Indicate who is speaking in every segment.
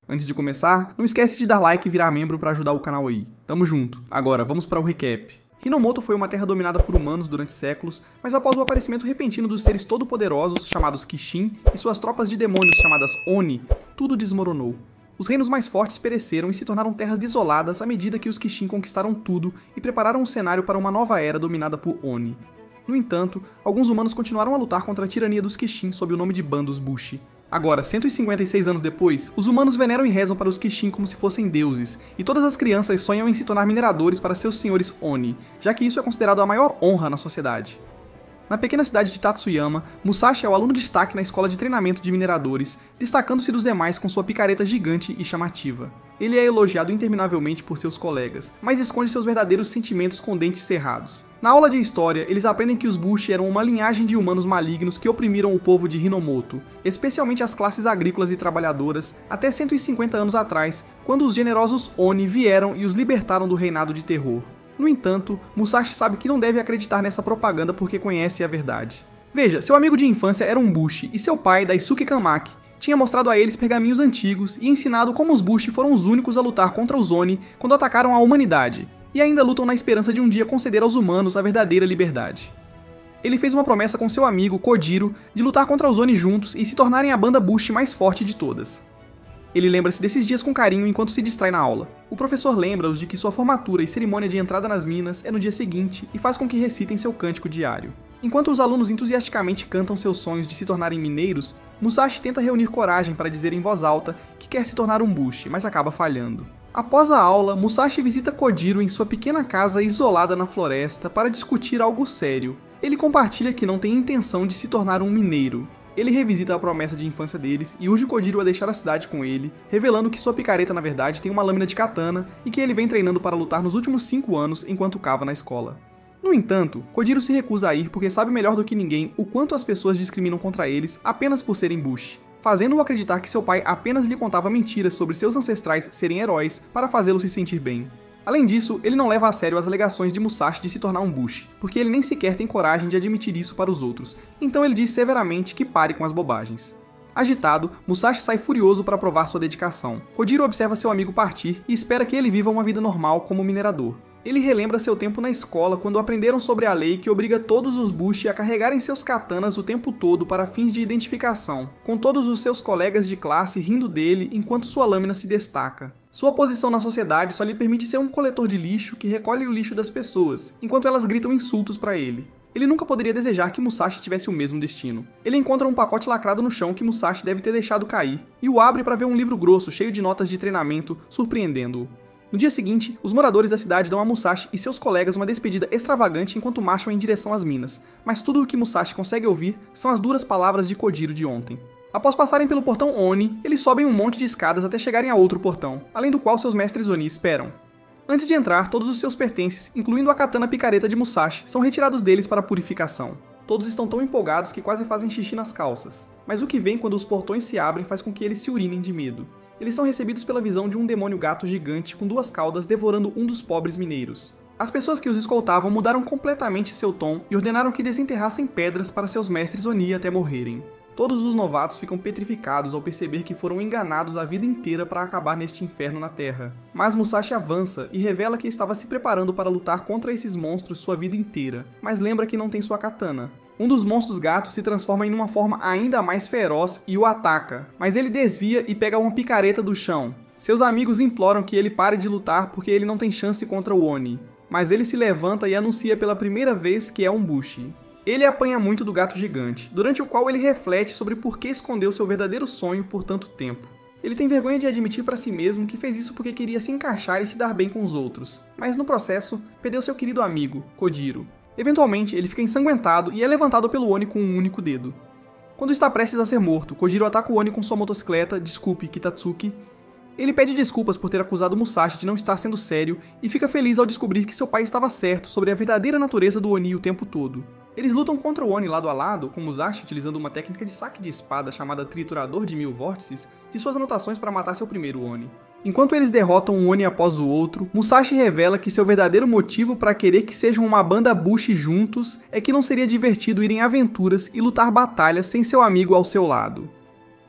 Speaker 1: Antes de começar, não esquece de dar like e virar membro para ajudar o canal aí. Tamo junto. Agora, vamos para o recap. Hinomoto foi uma terra dominada por humanos durante séculos, mas após o aparecimento repentino dos seres todo-poderosos, chamados Kishin, e suas tropas de demônios chamadas Oni, tudo desmoronou. Os reinos mais fortes pereceram e se tornaram terras desoladas à medida que os Kishin conquistaram tudo e prepararam o cenário para uma nova era dominada por Oni. No entanto, alguns humanos continuaram a lutar contra a tirania dos Kishin sob o nome de Bandos Bushi. Agora, 156 anos depois, os humanos veneram e rezam para os Kishin como se fossem deuses, e todas as crianças sonham em se tornar mineradores para seus senhores Oni, já que isso é considerado a maior honra na sociedade. Na pequena cidade de Tatsuyama, Musashi é o aluno de destaque na escola de treinamento de mineradores, destacando-se dos demais com sua picareta gigante e chamativa. Ele é elogiado interminavelmente por seus colegas, mas esconde seus verdadeiros sentimentos com dentes cerrados. Na aula de história, eles aprendem que os Bushi eram uma linhagem de humanos malignos que oprimiram o povo de Hinomoto, especialmente as classes agrícolas e trabalhadoras, até 150 anos atrás, quando os generosos Oni vieram e os libertaram do reinado de terror. No entanto, Musashi sabe que não deve acreditar nessa propaganda porque conhece a verdade. Veja, seu amigo de infância era um Bushi e seu pai, Daisuke Kamaki, tinha mostrado a eles pergaminhos antigos e ensinado como os Bushi foram os únicos a lutar contra os Oni quando atacaram a humanidade, e ainda lutam na esperança de um dia conceder aos humanos a verdadeira liberdade. Ele fez uma promessa com seu amigo, Kojiro, de lutar contra os Oni juntos e se tornarem a banda Bushi mais forte de todas. Ele lembra-se desses dias com carinho enquanto se distrai na aula. O professor lembra-os de que sua formatura e cerimônia de entrada nas minas é no dia seguinte e faz com que recitem seu cântico diário. Enquanto os alunos entusiasticamente cantam seus sonhos de se tornarem mineiros, Musashi tenta reunir coragem para dizer em voz alta que quer se tornar um Bushi, mas acaba falhando. Após a aula, Musashi visita Kojiro em sua pequena casa isolada na floresta para discutir algo sério. Ele compartilha que não tem intenção de se tornar um mineiro. Ele revisita a promessa de infância deles e urge Kojiro a deixar a cidade com ele, revelando que sua picareta na verdade tem uma lâmina de katana e que ele vem treinando para lutar nos últimos 5 anos enquanto cava na escola. No entanto, Kojiro se recusa a ir porque sabe melhor do que ninguém o quanto as pessoas discriminam contra eles apenas por serem Bushi, fazendo-o acreditar que seu pai apenas lhe contava mentiras sobre seus ancestrais serem heróis para fazê-lo se sentir bem. Além disso, ele não leva a sério as alegações de Musashi de se tornar um Bushi, porque ele nem sequer tem coragem de admitir isso para os outros, então ele diz severamente que pare com as bobagens. Agitado, Musashi sai furioso para provar sua dedicação. Kojiro observa seu amigo partir e espera que ele viva uma vida normal como minerador. Ele relembra seu tempo na escola quando aprenderam sobre a lei que obriga todos os Bushi a carregarem seus katanas o tempo todo para fins de identificação, com todos os seus colegas de classe rindo dele enquanto sua lâmina se destaca. Sua posição na sociedade só lhe permite ser um coletor de lixo que recolhe o lixo das pessoas, enquanto elas gritam insultos para ele. Ele nunca poderia desejar que Musashi tivesse o mesmo destino. Ele encontra um pacote lacrado no chão que Musashi deve ter deixado cair, e o abre para ver um livro grosso cheio de notas de treinamento, surpreendendo-o. No dia seguinte, os moradores da cidade dão a Musashi e seus colegas uma despedida extravagante enquanto marcham em direção às minas, mas tudo o que Musashi consegue ouvir são as duras palavras de Kojiro de ontem. Após passarem pelo portão Oni, eles sobem um monte de escadas até chegarem a outro portão, além do qual seus mestres Oni esperam. Antes de entrar, todos os seus pertences, incluindo a katana picareta de Musashi, são retirados deles para purificação. Todos estão tão empolgados que quase fazem xixi nas calças, mas o que vem quando os portões se abrem faz com que eles se urinem de medo. Eles são recebidos pela visão de um demônio gato gigante com 2 caudas devorando um dos pobres mineiros. As pessoas que os escoltavam mudaram completamente seu tom e ordenaram que desenterrassem pedras para seus mestres Oni até morrerem. Todos os novatos ficam petrificados ao perceber que foram enganados a vida inteira para acabar neste inferno na Terra. Mas Musashi avança e revela que estava se preparando para lutar contra esses monstros sua vida inteira, mas lembra que não tem sua katana. Um dos monstros gatos se transforma em uma forma ainda mais feroz e o ataca, mas ele desvia e pega uma picareta do chão. Seus amigos imploram que ele pare de lutar porque ele não tem chance contra o Oni, mas ele se levanta e anuncia pela primeira vez que é um Bushi. Ele apanha muito do gato gigante, durante o qual ele reflete sobre por que escondeu seu verdadeiro sonho por tanto tempo. Ele tem vergonha de admitir para si mesmo que fez isso porque queria se encaixar e se dar bem com os outros, mas no processo, perdeu seu querido amigo, Kojiro. Eventualmente, ele fica ensanguentado e é levantado pelo Oni com um único dedo. Quando está prestes a ser morto, Kojiro ataca o Oni com sua motocicleta, desculpe, Kitatsuki. Ele pede desculpas por ter acusado Musashi de não estar sendo sério e fica feliz ao descobrir que seu pai estava certo sobre a verdadeira natureza do Oni o tempo todo. Eles lutam contra o Oni lado a lado, com Musashi utilizando uma técnica de saque de espada chamada Triturador de 1000 Vórtices de suas anotações para matar seu primeiro Oni. Enquanto eles derrotam um Oni após o outro, Musashi revela que seu verdadeiro motivo para querer que sejam uma banda Bushi juntos é que não seria divertido ir em aventuras e lutar batalhas sem seu amigo ao seu lado.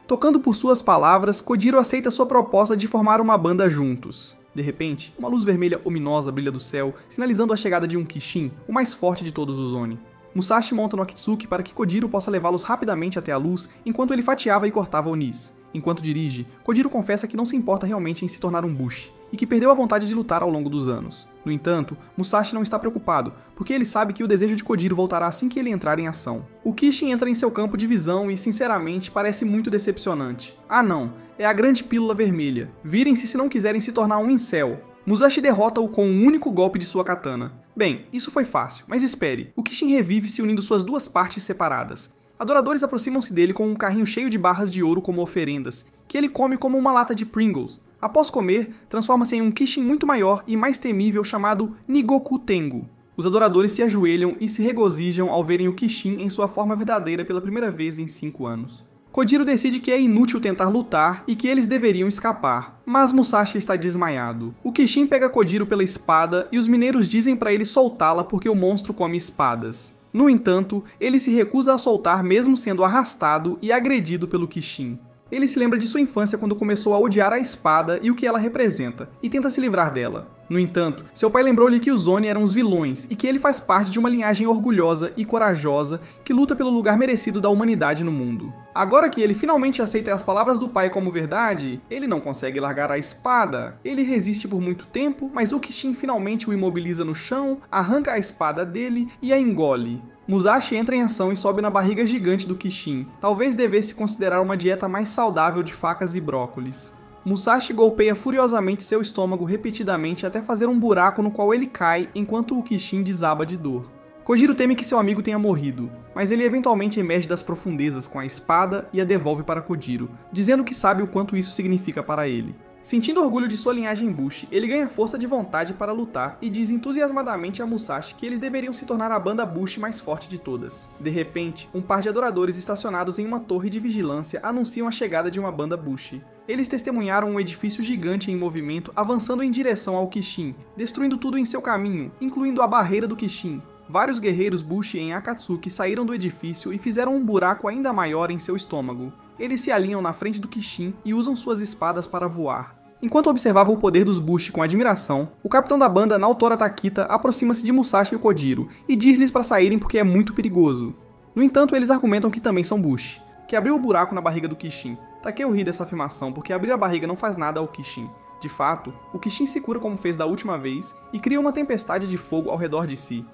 Speaker 1: Tocando por suas palavras, Kojiro aceita sua proposta de formar uma banda juntos. De repente, uma luz vermelha ominosa brilha do céu, sinalizando a chegada de um Kishin, o mais forte de todos os Oni. Musashi monta no Akitsuki para que Kojiro possa levá-los rapidamente até a luz, enquanto ele fatiava e cortava Onis. Enquanto dirige, Kojiro confessa que não se importa realmente em se tornar um Bushi, e que perdeu a vontade de lutar ao longo dos anos. No entanto, Musashi não está preocupado, porque ele sabe que o desejo de Kojiro voltará assim que ele entrar em ação. O Kishin entra em seu campo de visão e, sinceramente, parece muito decepcionante. Ah não, é a grande pílula vermelha. Virem-se se não quiserem se tornar um incel. Musashi derrota-o com um único golpe de sua katana. Bem, isso foi fácil, mas espere, o Kishin revive se unindo suas duas partes separadas. Adoradores aproximam-se dele com um carrinho cheio de barras de ouro como oferendas, que ele come como uma lata de Pringles. Após comer, transforma-se em um Kishin muito maior e mais temível chamado Nigoku Tengu. Os adoradores se ajoelham e se regozijam ao verem o Kishin em sua forma verdadeira pela primeira vez em 5 anos. Kojiro decide que é inútil tentar lutar e que eles deveriam escapar, mas Musashi está desmaiado. O Kishin pega Kojiro pela espada e os mineiros dizem para ele soltá-la porque o monstro come espadas. No entanto, ele se recusa a soltar mesmo sendo arrastado e agredido pelo Kishin. Ele se lembra de sua infância quando começou a odiar a espada e o que ela representa, e tenta se livrar dela. No entanto, seu pai lembrou-lhe que os Oni eram os vilões e que ele faz parte de uma linhagem orgulhosa e corajosa que luta pelo lugar merecido da humanidade no mundo. Agora que ele finalmente aceita as palavras do pai como verdade, ele não consegue largar a espada. Ele resiste por muito tempo, mas o Kishin finalmente o imobiliza no chão, arranca a espada dele e a engole. Musashi entra em ação e sobe na barriga gigante do Kishin. Talvez devesse considerar uma dieta mais saudável de facas e brócolis. Musashi golpeia furiosamente seu estômago repetidamente até fazer um buraco no qual ele cai enquanto o Kishin desaba de dor. Kojiro teme que seu amigo tenha morrido, mas ele eventualmente emerge das profundezas com a espada e a devolve para Kojiro, dizendo que sabe o quanto isso significa para ele. Sentindo orgulho de sua linhagem Bushi, ele ganha força de vontade para lutar e diz entusiasmadamente a Musashi que eles deveriam se tornar a banda Bushi mais forte de todas. De repente, um par de adoradores estacionados em uma torre de vigilância anunciam a chegada de uma banda Bushi. Eles testemunharam um edifício gigante em movimento avançando em direção ao Kishin, destruindo tudo em seu caminho, incluindo a barreira do Kishin. Vários guerreiros Bushi em Akatsuki saíram do edifício e fizeram um buraco ainda maior em seu estômago. Eles se alinham na frente do Kishin e usam suas espadas para voar. Enquanto observava o poder dos Bushi com admiração, o capitão da banda, Naotora Takita, aproxima-se de Musashi e Kojiro e diz-lhes para saírem porque é muito perigoso. No entanto, eles argumentam que também são Bushi, que abriu o buraco na barriga do Kishin. Takeo ri dessa afirmação porque abrir a barriga não faz nada ao Kishin. De fato, o Kishin se cura como fez da última vez e cria uma tempestade de fogo ao redor de si.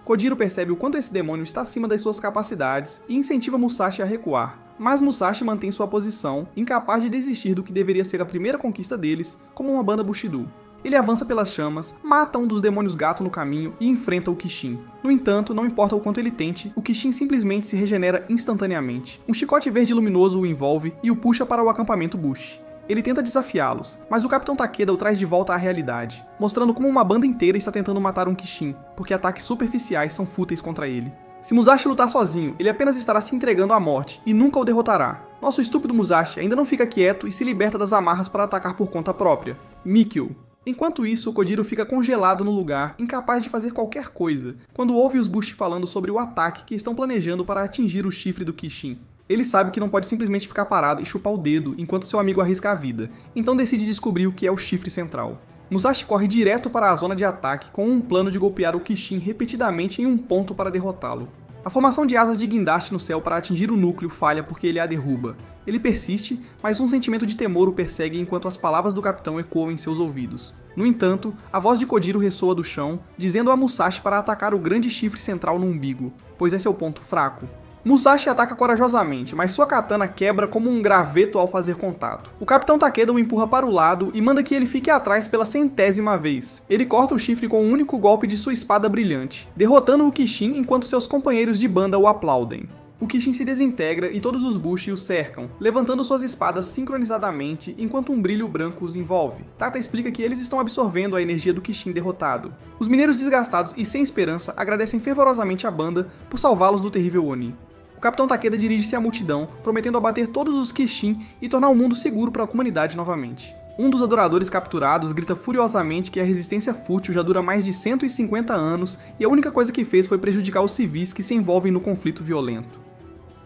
Speaker 1: Kojiro percebe o quanto esse demônio está acima das suas capacidades e incentiva Musashi a recuar, mas Musashi mantém sua posição, incapaz de desistir do que deveria ser a primeira conquista deles, como uma banda Bushido. Ele avança pelas chamas, mata um dos demônios gato no caminho e enfrenta o Kishin. No entanto, não importa o quanto ele tente, o Kishin simplesmente se regenera instantaneamente. Um chicote verde luminoso o envolve e o puxa para o acampamento Bushi. Ele tenta desafiá-los, mas o Capitão Takeda o traz de volta à realidade, mostrando como uma banda inteira está tentando matar um Kishin, porque ataques superficiais são fúteis contra ele. Se Musashi lutar sozinho, ele apenas estará se entregando à morte e nunca o derrotará. Nosso estúpido Musashi ainda não fica quieto e se liberta das amarras para atacar por conta própria. Mikio. Enquanto isso, Kojiro fica congelado no lugar, incapaz de fazer qualquer coisa, quando ouve os Bushi falando sobre o ataque que estão planejando para atingir o chifre do Kishin. Ele sabe que não pode simplesmente ficar parado e chupar o dedo enquanto seu amigo arrisca a vida, então decide descobrir o que é o chifre central. Musashi corre direto para a zona de ataque com um plano de golpear o Kishin repetidamente em um ponto para derrotá-lo. A formação de asas de guindaste no céu para atingir o núcleo falha porque ele a derruba. Ele persiste, mas um sentimento de temor o persegue enquanto as palavras do capitão ecoam em seus ouvidos. No entanto, a voz de Kojiro ressoa do chão, dizendo a Musashi para atacar o grande chifre central no umbigo, pois é seu ponto fraco. Musashi ataca corajosamente, mas sua katana quebra como um graveto ao fazer contato. O Capitão Takeda o empurra para o lado e manda que ele fique atrás pela 100ª vez. Ele corta o chifre com um único golpe de sua espada brilhante, derrotando o Kishin enquanto seus companheiros de banda o aplaudem. O Kishin se desintegra e todos os Bushi o cercam, levantando suas espadas sincronizadamente enquanto um brilho branco os envolve. Tata explica que eles estão absorvendo a energia do Kishin derrotado. Os mineiros desgastados e sem esperança agradecem fervorosamente a banda por salvá-los do terrível Oni. O Capitão Takeda dirige-se à multidão, prometendo abater todos os Kishin e tornar o mundo seguro para a comunidade novamente. Um dos adoradores capturados grita furiosamente que a resistência fútil já dura mais de 150 anos e a única coisa que fez foi prejudicar os civis que se envolvem no conflito violento.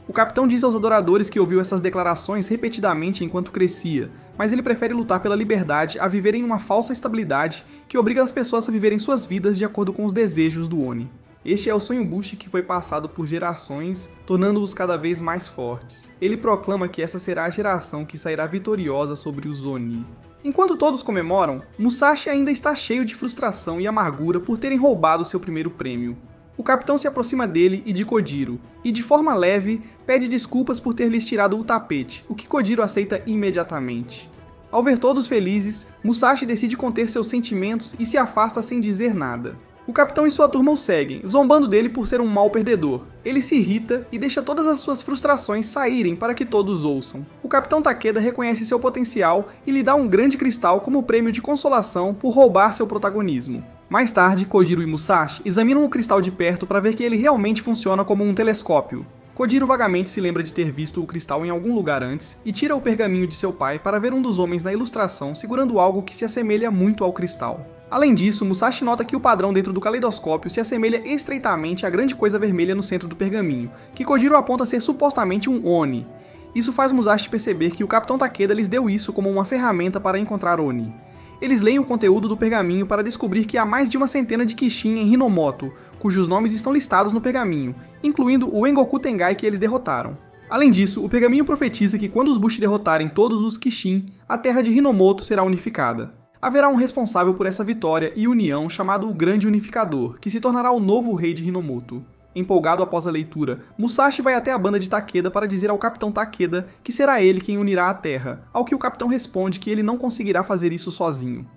Speaker 1: O capitão diz aos adoradores que ouviu essas declarações repetidamente enquanto crescia, mas ele prefere lutar pela liberdade a viverem numa falsa estabilidade que obriga as pessoas a viverem suas vidas de acordo com os desejos do Oni. Este é o sonho Bushi que foi passado por gerações, tornando-os cada vez mais fortes. Ele proclama que essa será a geração que sairá vitoriosa sobre os Oni. Enquanto todos comemoram, Musashi ainda está cheio de frustração e amargura por terem roubado seu primeiro prêmio. O capitão se aproxima dele e de Kojiro, e de forma leve, pede desculpas por ter lhes tirado o tapete, o que Kojiro aceita imediatamente. Ao ver todos felizes, Musashi decide conter seus sentimentos e se afasta sem dizer nada. O capitão e sua turma o seguem, zombando dele por ser um mau perdedor. Ele se irrita e deixa todas as suas frustrações saírem para que todos ouçam. O capitão Takeda reconhece seu potencial e lhe dá um grande cristal como prêmio de consolação por roubar seu protagonismo. Mais tarde, Kojiro e Musashi examinam o cristal de perto para ver que ele realmente funciona como um telescópio. Kojiro vagamente se lembra de ter visto o cristal em algum lugar antes e tira o pergaminho de seu pai para ver um dos homens na ilustração segurando algo que se assemelha muito ao cristal. Além disso, Musashi nota que o padrão dentro do caleidoscópio se assemelha estreitamente à grande coisa vermelha no centro do pergaminho, que Kojiro aponta ser supostamente um Oni. Isso faz Musashi perceber que o capitão Takeda lhes deu isso como uma ferramenta para encontrar Oni. Eles leem o conteúdo do pergaminho para descobrir que há mais de uma centena de Kishin em Hinomoto, cujos nomes estão listados no pergaminho, incluindo o Engoku Tengai que eles derrotaram. Além disso, o pergaminho profetiza que quando os Bushi derrotarem todos os Kishin, a terra de Hinomoto será unificada. Haverá um responsável por essa vitória e união chamado o Grande Unificador, que se tornará o novo rei de Hinomoto. Empolgado após a leitura, Musashi vai até a banda de Takeda para dizer ao capitão Takeda que será ele quem unirá a terra, ao que o capitão responde que ele não conseguirá fazer isso sozinho.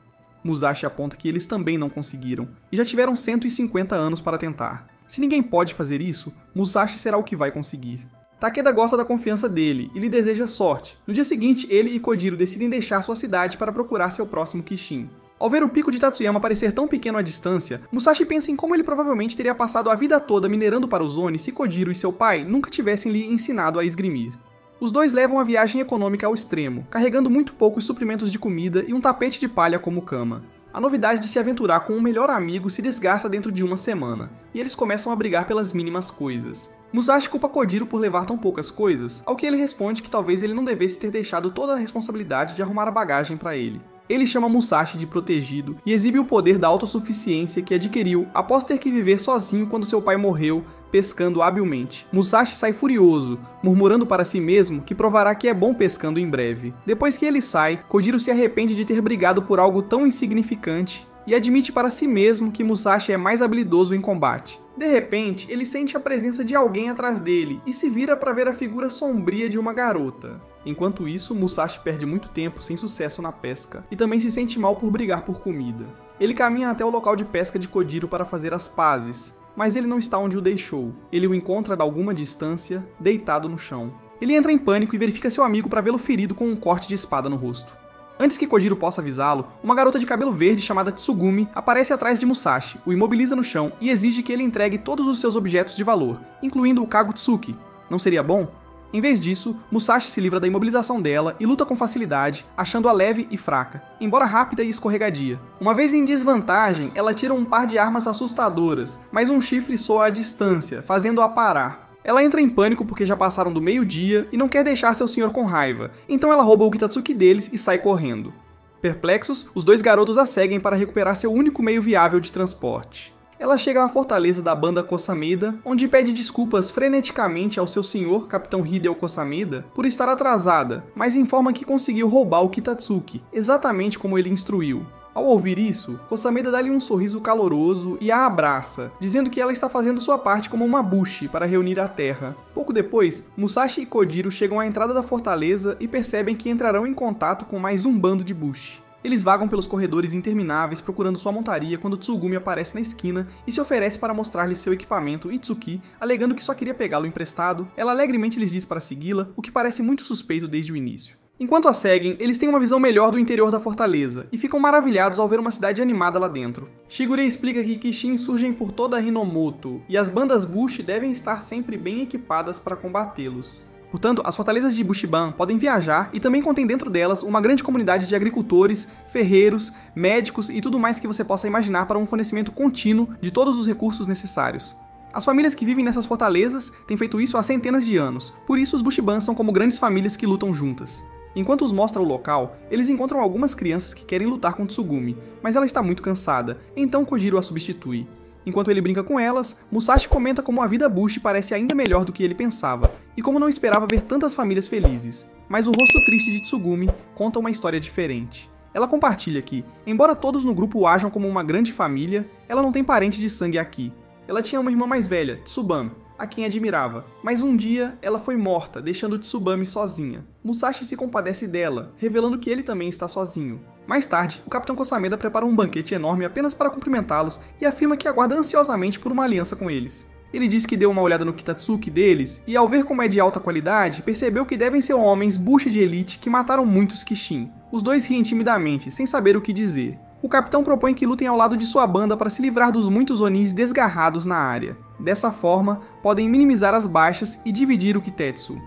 Speaker 1: Musashi aponta que eles também não conseguiram, e já tiveram 150 anos para tentar. Se ninguém pode fazer isso, Musashi será o que vai conseguir. Takeda gosta da confiança dele e lhe deseja sorte. No dia seguinte, ele e Kojiro decidem deixar sua cidade para procurar seu próximo Kishin. Ao ver o pico de Tatsuyama parecer tão pequeno à distância, Musashi pensa em como ele provavelmente teria passado a vida toda minerando para os Oni se Kojiro e seu pai nunca tivessem lhe ensinado a esgrimir. Os dois levam a viagem econômica ao extremo, carregando muito poucos suprimentos de comida e um tapete de palha como cama. A novidade de se aventurar com um melhor amigo se desgasta dentro de uma semana, e eles começam a brigar pelas mínimas coisas. Musashi culpa Kojiro por levar tão poucas coisas, ao que ele responde que talvez ele não devesse ter deixado toda a responsabilidade de arrumar a bagagem para ele. Ele chama Musashi de protegido e exibe o poder da autossuficiência que adquiriu após ter que viver sozinho quando seu pai morreu, pescando habilmente. Musashi sai furioso, murmurando para si mesmo que provará que é bom pescando em breve. Depois que ele sai, Kojiro se arrepende de ter brigado por algo tão insignificante e admite para si mesmo que Musashi é mais habilidoso em combate. De repente, ele sente a presença de alguém atrás dele e se vira para ver a figura sombria de uma garota. Enquanto isso, Musashi perde muito tempo sem sucesso na pesca e também se sente mal por brigar por comida. Ele caminha até o local de pesca de Kojiro para fazer as pazes, mas ele não está onde o deixou. Ele o encontra a alguma distância, deitado no chão. Ele entra em pânico e verifica seu amigo para vê-lo ferido com um corte de espada no rosto. Antes que Kojiro possa avisá-lo, uma garota de cabelo verde chamada Tsugumi aparece atrás de Musashi, o imobiliza no chão e exige que ele entregue todos os seus objetos de valor, incluindo o Kagutsuki. Não seria bom? Em vez disso, Musashi se livra da imobilização dela e luta com facilidade, achando-a leve e fraca, embora rápida e escorregadia. Uma vez em desvantagem, ela tira um par de armas assustadoras, mas um chifre soa à distância, fazendo-a parar. Ela entra em pânico porque já passaram do meio-dia e não quer deixar seu senhor com raiva, então ela rouba o Kitatsuki deles e sai correndo. Perplexos, os dois garotos a seguem para recuperar seu único meio viável de transporte. Ela chega à fortaleza da banda Kosameda, onde pede desculpas freneticamente ao seu senhor, Capitão Hideo Kosameda, por estar atrasada, mas informa que conseguiu roubar o Kitatsuki, exatamente como ele instruiu. Ao ouvir isso, Kosameda dá-lhe um sorriso caloroso e a abraça, dizendo que ela está fazendo sua parte como uma Bushi para reunir a terra. Pouco depois, Musashi e Kojiro chegam à entrada da fortaleza e percebem que entrarão em contato com mais um bando de Bushi. Eles vagam pelos corredores intermináveis procurando sua montaria quando Tsugumi aparece na esquina e se oferece para mostrar-lhe seu equipamento Itsuki, alegando que só queria pegá-lo emprestado. Ela alegremente lhes diz para segui-la, o que parece muito suspeito desde o início. Enquanto a seguem, eles têm uma visão melhor do interior da fortaleza e ficam maravilhados ao ver uma cidade animada lá dentro. Shigure explica que Kishin surgem por toda a Hinomoto e as bandas Bushi devem estar sempre bem equipadas para combatê-los. Portanto, as fortalezas de Bushiban podem viajar e também contém dentro delas uma grande comunidade de agricultores, ferreiros, médicos e tudo mais que você possa imaginar para um fornecimento contínuo de todos os recursos necessários. As famílias que vivem nessas fortalezas têm feito isso há centenas de anos, por isso os Bushibans são como grandes famílias que lutam juntas. Enquanto os mostra o local, eles encontram algumas crianças que querem lutar com Tsugumi, mas ela está muito cansada, então Kojiro a substitui. Enquanto ele brinca com elas, Musashi comenta como a vida Bushi parece ainda melhor do que ele pensava, e como não esperava ver tantas famílias felizes. Mas o rosto triste de Tsugumi conta uma história diferente. Ela compartilha que, embora todos no grupo ajam como uma grande família, ela não tem parente de sangue aqui. Ela tinha uma irmã mais velha, Tsubame, a quem admirava, mas um dia ela foi morta, deixando Tsubame sozinha. Musashi se compadece dela, revelando que ele também está sozinho. Mais tarde, o Capitão Kosameda prepara um banquete enorme apenas para cumprimentá-los e afirma que aguarda ansiosamente por uma aliança com eles. Ele diz que deu uma olhada no Kitatsuki deles e, ao ver como é de alta qualidade, percebeu que devem ser homens Bushi de elite que mataram muitos Kishin. Os dois riem timidamente, sem saber o que dizer. O capitão propõe que lutem ao lado de sua banda para se livrar dos muitos Onis desgarrados na área. Dessa forma, podem minimizar as baixas e dividir o Kitetsu.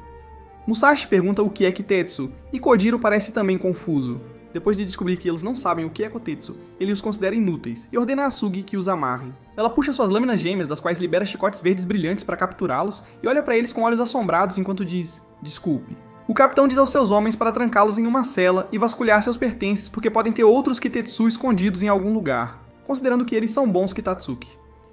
Speaker 1: Musashi pergunta o que é Kitetsu, e Kojiro parece também confuso. Depois de descobrir que eles não sabem o que é Kotetsu, ele os considera inúteis e ordena a Asugi que os amarre. Ela puxa suas lâminas gêmeas, das quais libera chicotes verdes brilhantes para capturá-los, e olha para eles com olhos assombrados enquanto diz: "Desculpe". O capitão diz aos seus homens para trancá-los em uma cela e vasculhar seus pertences porque podem ter outros Kitetsu escondidos em algum lugar, considerando que eles são bons Kitatsuki.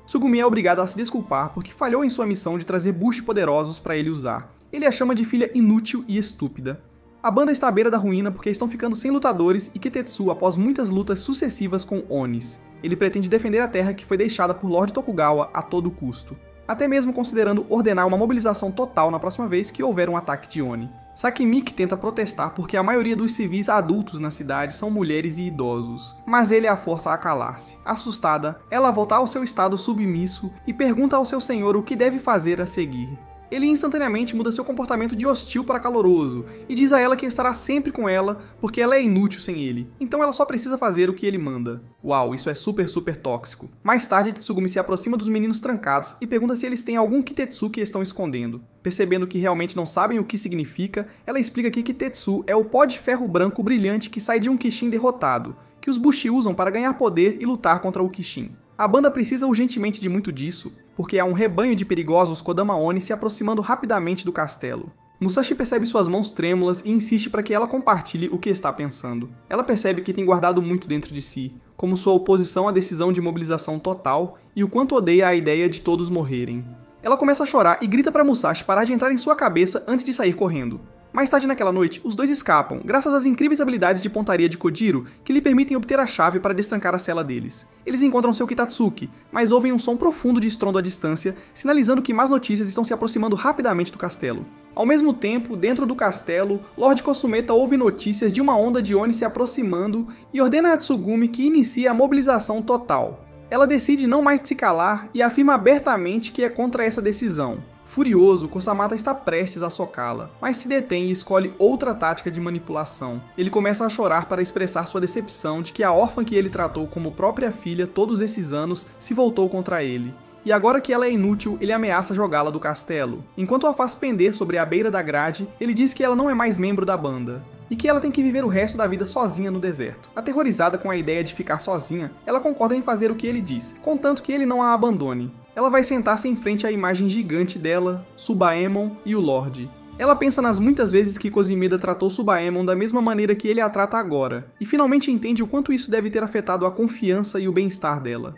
Speaker 1: Tsugumi é obrigado a se desculpar porque falhou em sua missão de trazer Bushi poderosos para ele usar. Ele a chama de filha inútil e estúpida. A banda está à beira da ruína porque estão ficando sem lutadores e Kitetsu após muitas lutas sucessivas com Onis. Ele pretende defender a terra que foi deixada por Lord Tokugawa a todo custo, até mesmo considerando ordenar uma mobilização total na próxima vez que houver um ataque de Oni. Sakimiki tenta protestar porque a maioria dos civis adultos na cidade são mulheres e idosos, mas ele a força a calar-se. Assustada, ela volta ao seu estado submisso e pergunta ao seu senhor o que deve fazer a seguir. Ele instantaneamente muda seu comportamento de hostil para caloroso e diz a ela que estará sempre com ela porque ela é inútil sem ele, então ela só precisa fazer o que ele manda. Uau, isso é super tóxico. Mais tarde, Tsugumi se aproxima dos meninos trancados e pergunta se eles têm algum Kitetsu que estão escondendo. Percebendo que realmente não sabem o que significa, ela explica que Kitetsu é o pó de ferro branco brilhante que sai de um Kishin derrotado, que os Bushi usam para ganhar poder e lutar contra o Kishin. A banda precisa urgentemente de muito disso, porque há um rebanho de perigosos Kodama Oni se aproximando rapidamente do castelo. Musashi percebe suas mãos trêmulas e insiste para que ela compartilhe o que está pensando. Ela percebe que tem guardado muito dentro de si, como sua oposição à decisão de mobilização total e o quanto odeia a ideia de todos morrerem. Ela começa a chorar e grita para Musashi parar de entrar em sua cabeça antes de sair correndo. Mais tarde naquela noite, os dois escapam, graças às incríveis habilidades de pontaria de Kojiro, que lhe permitem obter a chave para destrancar a cela deles. Eles encontram seu Kitatsuki, mas ouvem um som profundo de estrondo à distância, sinalizando que más notícias estão se aproximando rapidamente do castelo. Ao mesmo tempo, dentro do castelo, Lord Kosumeta ouve notícias de uma onda de Oni se aproximando e ordena a Tsugumi que inicie a mobilização total. Ela decide não mais se calar e afirma abertamente que é contra essa decisão. Furioso, Kosamata está prestes a socá-la, mas se detém e escolhe outra tática de manipulação. Ele começa a chorar para expressar sua decepção de que a órfã que ele tratou como própria filha todos esses anos se voltou contra ele. E agora que ela é inútil, ele ameaça jogá-la do castelo. Enquanto a faz pender sobre a beira da grade, ele diz que ela não é mais membro da banda, e que ela tem que viver o resto da vida sozinha no deserto. Aterrorizada com a ideia de ficar sozinha, ela concorda em fazer o que ele diz, contanto que ele não a abandone. Ela vai sentar-se em frente à imagem gigante dela, Tsubaemon e o Lorde. Ela pensa nas muitas vezes que Kosameda tratou Tsubaemon da mesma maneira que ele a trata agora, e finalmente entende o quanto isso deve ter afetado a confiança e o bem-estar dela.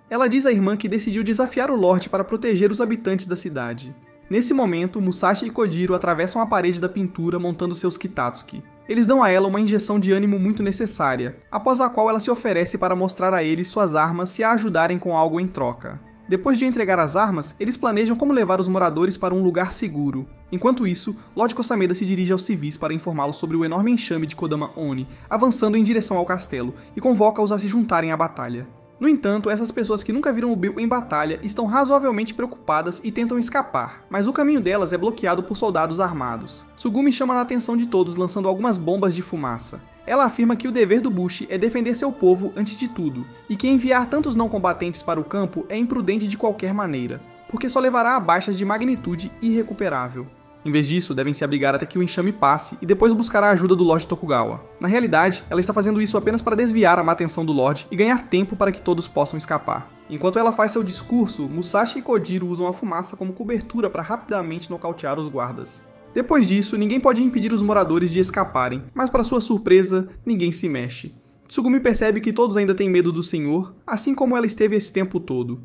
Speaker 1: Ela diz à irmã que decidiu desafiar o Lorde para proteger os habitantes da cidade. Nesse momento, Musashi e Kojiro atravessam a parede da pintura montando seus Kitatsuki. Eles dão a ela uma injeção de ânimo muito necessária, após a qual ela se oferece para mostrar a eles suas armas se a ajudarem com algo em troca. Depois de entregar as armas, eles planejam como levar os moradores para um lugar seguro. Enquanto isso, Lord Kosameda se dirige aos civis para informá-los sobre o enorme enxame de Kodama Oni, avançando em direção ao castelo, e convoca-os a se juntarem à batalha. No entanto, essas pessoas que nunca viram o Bill em batalha estão razoavelmente preocupadas e tentam escapar, mas o caminho delas é bloqueado por soldados armados. Tsugumi chama a atenção de todos lançando algumas bombas de fumaça. Ela afirma que o dever do Bushi é defender seu povo antes de tudo, e que enviar tantos não combatentes para o campo é imprudente de qualquer maneira, porque só levará a baixas de magnitude irrecuperável. Em vez disso, devem se abrigar até que o enxame passe e depois buscar a ajuda do Lord Tokugawa. Na realidade, ela está fazendo isso apenas para desviar a má atenção do Lorde e ganhar tempo para que todos possam escapar. Enquanto ela faz seu discurso, Musashi e Kojiro usam a fumaça como cobertura para rapidamente nocautear os guardas. Depois disso, ninguém pode impedir os moradores de escaparem, mas para sua surpresa, ninguém se mexe. Tsugumi percebe que todos ainda têm medo do senhor, assim como ela esteve esse tempo todo.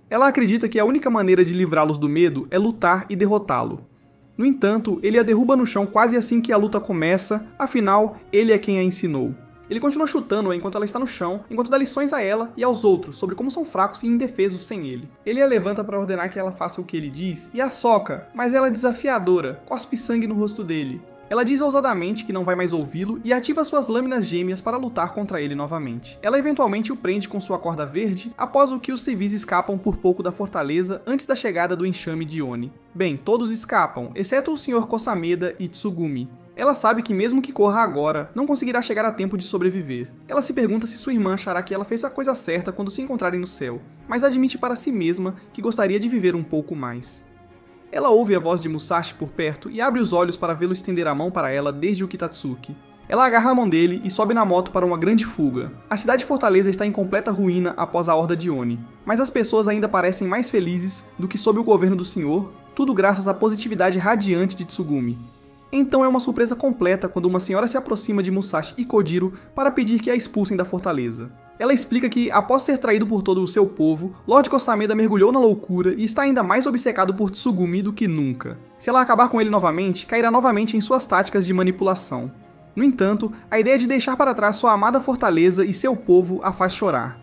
Speaker 1: Ela acredita que a única maneira de livrá-los do medo é lutar e derrotá-lo. No entanto, ele a derruba no chão quase assim que a luta começa, afinal, ele é quem a ensinou. Ele continua chutando-a enquanto ela está no chão, enquanto dá lições a ela e aos outros sobre como são fracos e indefesos sem ele. Ele a levanta para ordenar que ela faça o que ele diz e a soca, mas ela é desafiadora, cospe sangue no rosto dele. Ela diz ousadamente que não vai mais ouvi-lo e ativa suas lâminas gêmeas para lutar contra ele novamente. Ela eventualmente o prende com sua corda verde, após o que os civis escapam por pouco da fortaleza antes da chegada do enxame de Oni. Bem, todos escapam, exceto o Sr. Kosameda e Tsugumi. Ela sabe que mesmo que corra agora, não conseguirá chegar a tempo de sobreviver. Ela se pergunta se sua irmã achará que ela fez a coisa certa quando se encontrarem no céu, mas admite para si mesma que gostaria de viver um pouco mais. Ela ouve a voz de Musashi por perto e abre os olhos para vê-lo estender a mão para ela desde o Kitatsuki. Ela agarra a mão dele e sobe na moto para uma grande fuga. A cidade fortaleza está em completa ruína após a horda de Oni, mas as pessoas ainda parecem mais felizes do que sob o governo do senhor, tudo graças à positividade radiante de Tsugumi. Então é uma surpresa completa quando uma senhora se aproxima de Musashi e Kojiro para pedir que a expulsem da fortaleza. Ela explica que, após ser traído por todo o seu povo, Lord Kosameda mergulhou na loucura e está ainda mais obcecado por Tsugumi do que nunca. Se ela acabar com ele novamente, cairá novamente em suas táticas de manipulação. No entanto, a ideia de deixar para trás sua amada fortaleza e seu povo a faz chorar.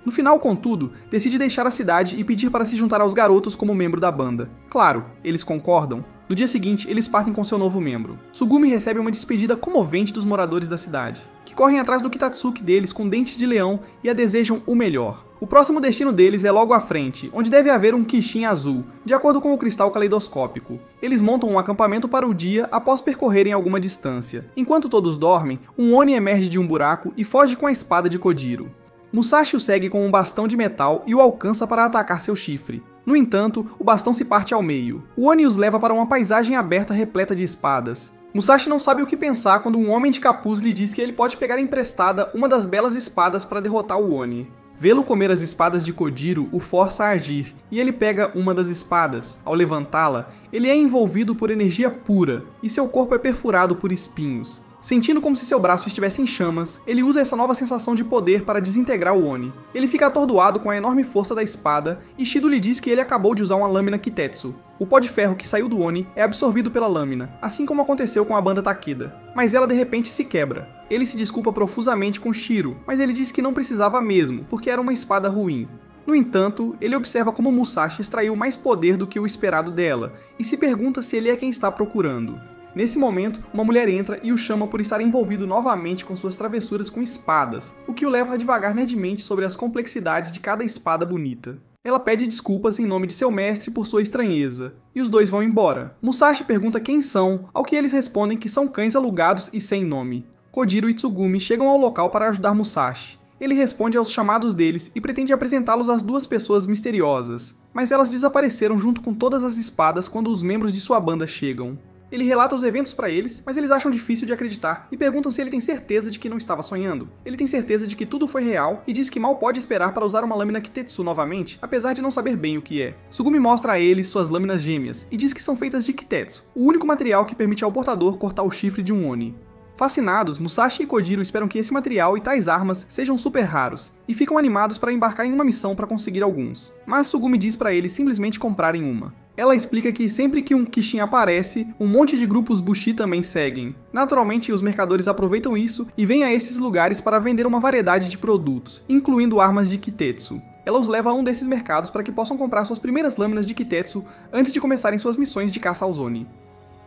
Speaker 1: No final, contudo, decide deixar a cidade e pedir para se juntar aos garotos como membro da banda. Claro, eles concordam. No dia seguinte, eles partem com seu novo membro. Tsugumi recebe uma despedida comovente dos moradores da cidade, que correm atrás do Kitatsuki deles com dentes de leão e a desejam o melhor. O próximo destino deles é logo à frente, onde deve haver um Kishin azul, de acordo com o cristal caleidoscópico. Eles montam um acampamento para o dia após percorrerem alguma distância. Enquanto todos dormem, um Oni emerge de um buraco e foge com a espada de Kojiro. Musashi o segue com um bastão de metal e o alcança para atacar seu chifre. No entanto, o bastão se parte ao meio. O Oni os leva para uma paisagem aberta repleta de espadas. Musashi não sabe o que pensar quando um homem de capuz lhe diz que ele pode pegar emprestada uma das belas espadas para derrotar o Oni. Vê-lo comer as espadas de Kojiro o força a agir, e ele pega uma das espadas. Ao levantá-la, ele é envolvido por energia pura, e seu corpo é perfurado por espinhos. Sentindo como se seu braço estivesse em chamas, ele usa essa nova sensação de poder para desintegrar o Oni. Ele fica atordoado com a enorme força da espada, e Shido lhe diz que ele acabou de usar uma lâmina Kitetsu. O pó de ferro que saiu do Oni é absorvido pela lâmina, assim como aconteceu com a banda Takeda. Mas ela de repente se quebra. Ele se desculpa profusamente com Shiro, mas ele diz que não precisava mesmo, porque era uma espada ruim. No entanto, ele observa como Musashi extraiu mais poder do que o esperado dela, e se pergunta se ele é quem está procurando. Nesse momento, uma mulher entra e o chama por estar envolvido novamente com suas travessuras com espadas, o que o leva a divagar nerdmente sobre as complexidades de cada espada bonita. Ela pede desculpas em nome de seu mestre por sua estranheza, e os dois vão embora. Musashi pergunta quem são, ao que eles respondem que são cães alugados e sem nome. Kojiro e Tsugumi chegam ao local para ajudar Musashi. Ele responde aos chamados deles e pretende apresentá-los às duas pessoas misteriosas, mas elas desapareceram junto com todas as espadas quando os membros de sua banda chegam. Ele relata os eventos para eles, mas eles acham difícil de acreditar e perguntam se ele tem certeza de que não estava sonhando. Ele tem certeza de que tudo foi real e diz que mal pode esperar para usar uma lâmina Kitetsu novamente, apesar de não saber bem o que é. Tsugumi mostra a eles suas lâminas gêmeas e diz que são feitas de Kitetsu, o único material que permite ao portador cortar o chifre de um Oni. Fascinados, Musashi e Kojiro esperam que esse material e tais armas sejam super raros, e ficam animados para embarcar em uma missão para conseguir alguns. Mas Tsugumi diz para eles simplesmente comprarem uma. Ela explica que sempre que um Kishin aparece, um monte de grupos Bushi também seguem. Naturalmente, os mercadores aproveitam isso e vêm a esses lugares para vender uma variedade de produtos, incluindo armas de Kitetsu. Ela os leva a um desses mercados para que possam comprar suas primeiras lâminas de Kitetsu antes de começarem suas missões de caça aos Oni.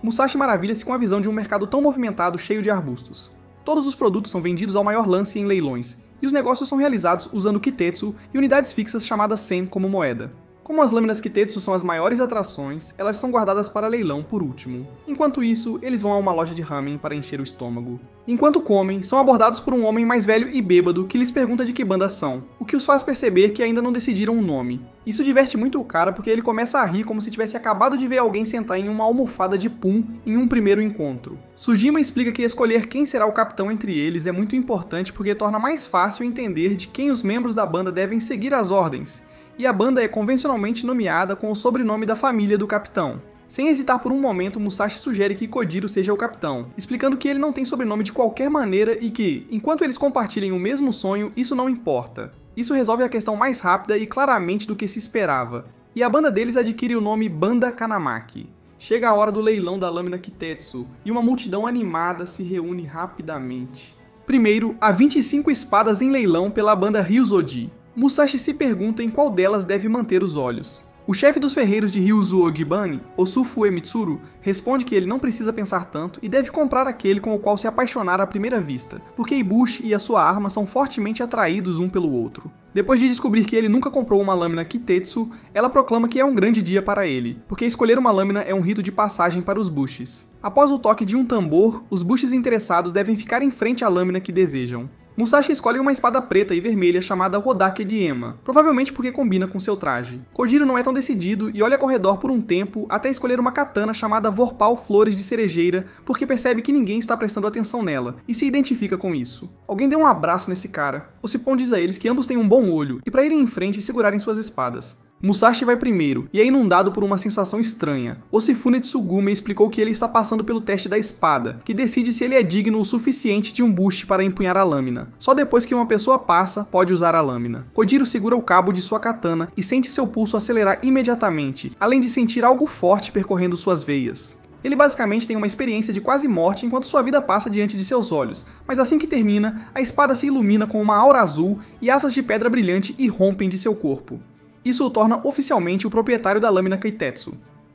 Speaker 1: Musashi maravilha-se com a visão de um mercado tão movimentado cheio de arbustos. Todos os produtos são vendidos ao maior lance em leilões, e os negócios são realizados usando Kitetsu e unidades fixas chamadas Sen como moeda. Como as lâminas Kitetsu são as maiores atrações, elas são guardadas para leilão por último. Enquanto isso, eles vão a uma loja de ramen para encher o estômago. Enquanto comem, são abordados por um homem mais velho e bêbado que lhes pergunta de que banda são, o que os faz perceber que ainda não decidiram um nome. Isso diverte muito o cara porque ele começa a rir como se tivesse acabado de ver alguém sentar em uma almofada de pum em um primeiro encontro. Sujima explica que escolher quem será o capitão entre eles é muito importante porque torna mais fácil entender de quem os membros da banda devem seguir as ordens, e a banda é convencionalmente nomeada com o sobrenome da família do capitão. Sem hesitar por um momento, Musashi sugere que Kojiro seja o capitão, explicando que ele não tem sobrenome de qualquer maneira e que, enquanto eles compartilhem o mesmo sonho, isso não importa. Isso resolve a questão mais rápida e claramente do que se esperava, e a banda deles adquire o nome Banda Kanamaki. Chega a hora do leilão da lâmina Kitetsu, e uma multidão animada se reúne rapidamente. Primeiro, há 25 espadas em leilão pela banda Ryuzoji. Musashi se pergunta em qual delas deve manter os olhos. O chefe dos ferreiros de Ryuzu Ogibani, Osufu Emitsuru, responde que ele não precisa pensar tanto e deve comprar aquele com o qual se apaixonar à primeira vista, porque Ibushi e a sua arma são fortemente atraídos um pelo outro. Depois de descobrir que ele nunca comprou uma lâmina Kitetsu, ela proclama que é um grande dia para ele, porque escolher uma lâmina é um rito de passagem para os bushes. Após o toque de um tambor, os bushes interessados devem ficar em frente à lâmina que desejam. Musashi escolhe uma espada preta e vermelha chamada Rodake de Ema, provavelmente porque combina com seu traje. Kojiro não é tão decidido e olha ao redor por um tempo até escolher uma katana chamada Vorpal Flores de Cerejeira, porque percebe que ninguém está prestando atenção nela, e se identifica com isso. Alguém dê um abraço nesse cara. O Sipon diz a eles que ambos têm um bom olho, e para irem em frente e segurarem suas espadas. Musashi vai primeiro, e é inundado por uma sensação estranha. Osifune Tsugume explicou que ele está passando pelo teste da espada, que decide se ele é digno o suficiente de um bushi para empunhar a lâmina. Só depois que uma pessoa passa, pode usar a lâmina. Kojiro segura o cabo de sua katana e sente seu pulso acelerar imediatamente, além de sentir algo forte percorrendo suas veias. Ele basicamente tem uma experiência de quase morte enquanto sua vida passa diante de seus olhos, mas assim que termina, a espada se ilumina com uma aura azul e asas de pedra brilhante irrompem de seu corpo. Isso o torna oficialmente o proprietário da lâmina Kitetsu.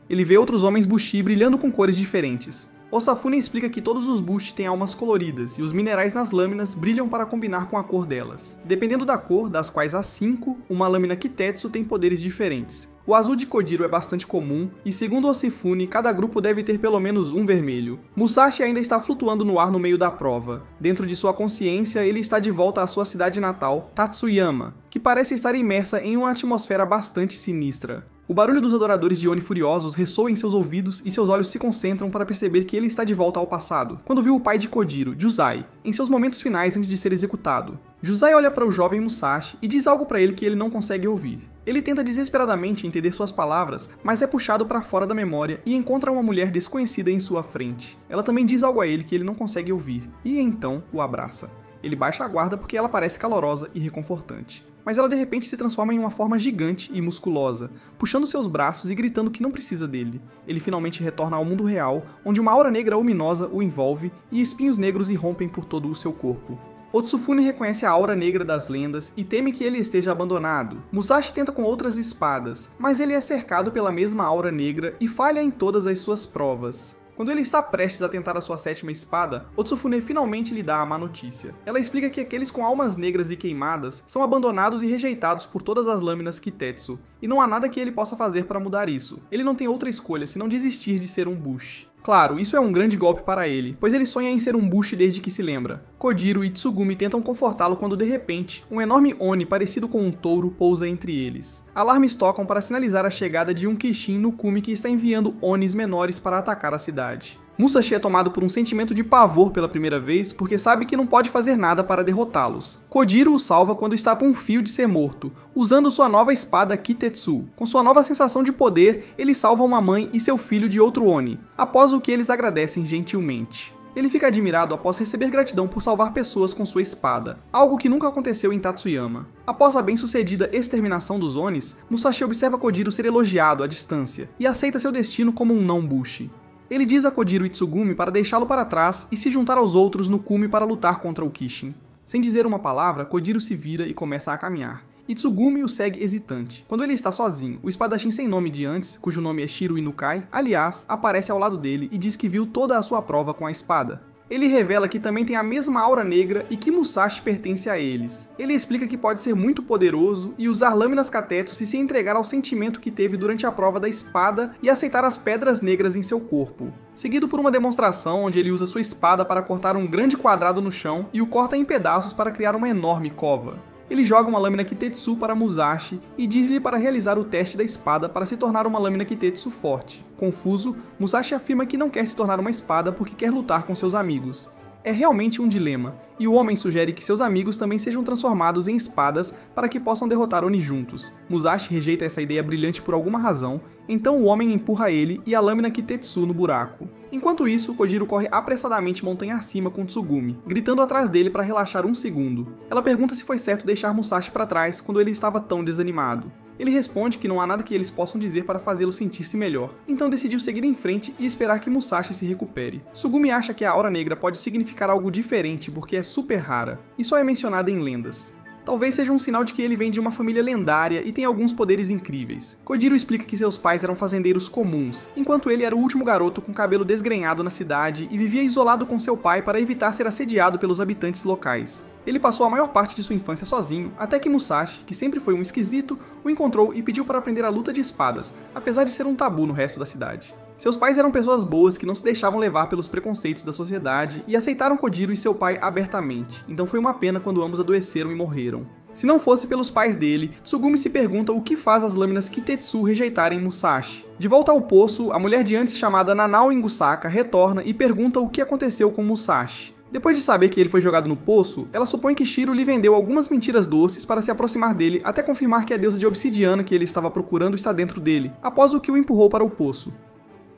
Speaker 1: Ele vê outros homens bushi brilhando com cores diferentes. Osafune explica que todos os bushi têm almas coloridas e os minerais nas lâminas brilham para combinar com a cor delas. Dependendo da cor, das quais há 5, uma lâmina Kitetsu tem poderes diferentes. O azul de Kojiro é bastante comum, e segundo Osifune, cada grupo deve ter pelo menos um vermelho. Musashi ainda está flutuando no ar no meio da prova. Dentro de sua consciência, ele está de volta à sua cidade natal, Tatsuyama, que parece estar imersa em uma atmosfera bastante sinistra. O barulho dos adoradores de Oni furiosos ressoa em seus ouvidos e seus olhos se concentram para perceber que ele está de volta ao passado, quando viu o pai de Kojiro, Juzai, em seus momentos finais antes de ser executado. Juzai olha para o jovem Musashi e diz algo para ele que ele não consegue ouvir. Ele tenta desesperadamente entender suas palavras, mas é puxado para fora da memória e encontra uma mulher desconhecida em sua frente. Ela também diz algo a ele que ele não consegue ouvir, e então o abraça. Ele baixa a guarda porque ela parece calorosa e reconfortante. Mas ela de repente se transforma em uma forma gigante e musculosa, puxando seus braços e gritando que não precisa dele. Ele finalmente retorna ao mundo real, onde uma aura negra luminosa o envolve e espinhos negros irrompem por todo o seu corpo. Otsufune reconhece a aura negra das lendas e teme que ele esteja abandonado. Musashi tenta com outras espadas, mas ele é cercado pela mesma aura negra e falha em todas as suas provas. Quando ele está prestes a tentar a sua 7ª espada, Otsufune finalmente lhe dá a má notícia. Ela explica que aqueles com almas negras e queimadas são abandonados e rejeitados por todas as lâminas Kitetsu, e não há nada que ele possa fazer para mudar isso. Ele não tem outra escolha senão desistir de ser um bushi. Claro, isso é um grande golpe para ele, pois ele sonha em ser um bushi desde que se lembra. Kojiro e Tsugumi tentam confortá-lo quando de repente, um enorme Oni parecido com um touro pousa entre eles. Alarmes tocam para sinalizar a chegada de um Kishin no Kumi que está enviando Onis menores para atacar a cidade. Musashi é tomado por um sentimento de pavor pela primeira vez porque sabe que não pode fazer nada para derrotá-los. Kojiro o salva quando está por um fio de ser morto, usando sua nova espada Kitetsu. Com sua nova sensação de poder, ele salva uma mãe e seu filho de outro Oni, após o que eles agradecem gentilmente. Ele fica admirado após receber gratidão por salvar pessoas com sua espada, algo que nunca aconteceu em Tatsuyama. Após a bem-sucedida exterminação dos Onis, Musashi observa Kojiro ser elogiado à distância e aceita seu destino como um não-bushi. Ele diz a Kojiro e Tsugumi para deixá-lo para trás e se juntar aos outros no Kumi para lutar contra o Kishin. Sem dizer uma palavra, Kojiro se vira e começa a caminhar. E Tsugumi o segue hesitante. Quando ele está sozinho, o espadachim sem nome de antes, cujo nome é Shiro Inukai, aliás, aparece ao lado dele e diz que viu toda a sua prova com a espada. Ele revela que também tem a mesma aura negra e que Musashi pertence a eles. Ele explica que pode ser muito poderoso e usar lâminas Katetsu se entregar ao sentimento que teve durante a prova da espada e aceitar as pedras negras em seu corpo. Seguido por uma demonstração onde ele usa sua espada para cortar um grande quadrado no chão e o corta em pedaços para criar uma enorme cova. Ele joga uma lâmina Kitetsu para Musashi e diz-lhe para realizar o teste da espada para se tornar uma lâmina Kitetsu forte. Confuso, Musashi afirma que não quer se tornar uma espada porque quer lutar com seus amigos. É realmente um dilema, e o homem sugere que seus amigos também sejam transformados em espadas para que possam derrotar Oni juntos. Musashi rejeita essa ideia brilhante por alguma razão, então o homem empurra ele e a lâmina Kitetsu no buraco. Enquanto isso, Kojiro corre apressadamente montanha acima com Tsugumi, gritando atrás dele para relaxar um segundo. Ela pergunta se foi certo deixar Musashi para trás quando ele estava tão desanimado. Ele responde que não há nada que eles possam dizer para fazê-lo sentir-se melhor, então decidiu seguir em frente e esperar que Musashi se recupere. Tsugumi acha que a aura negra pode significar algo diferente porque é super rara, e só é mencionada em lendas. Talvez seja um sinal de que ele vem de uma família lendária e tem alguns poderes incríveis. Kojiro explica que seus pais eram fazendeiros comuns, enquanto ele era o último garoto com cabelo desgrenhado na cidade e vivia isolado com seu pai para evitar ser assediado pelos habitantes locais. Ele passou a maior parte de sua infância sozinho, até que Musashi, que sempre foi um esquisito, o encontrou e pediu para aprender a luta de espadas, apesar de ser um tabu no resto da cidade. Seus pais eram pessoas boas que não se deixavam levar pelos preconceitos da sociedade e aceitaram Kojiro e seu pai abertamente, então foi uma pena quando ambos adoeceram e morreram. Se não fosse pelos pais dele, Tsugumi se pergunta o que faz as lâminas Kitetsu rejeitarem Musashi. De volta ao poço, a mulher de antes chamada Nanao Ingusaka retorna e pergunta o que aconteceu com Musashi. Depois de saber que ele foi jogado no poço, ela supõe que Shiro lhe vendeu algumas mentiras doces para se aproximar dele até confirmar que a deusa de obsidiana que ele estava procurando está dentro dele, após o que o empurrou para o poço.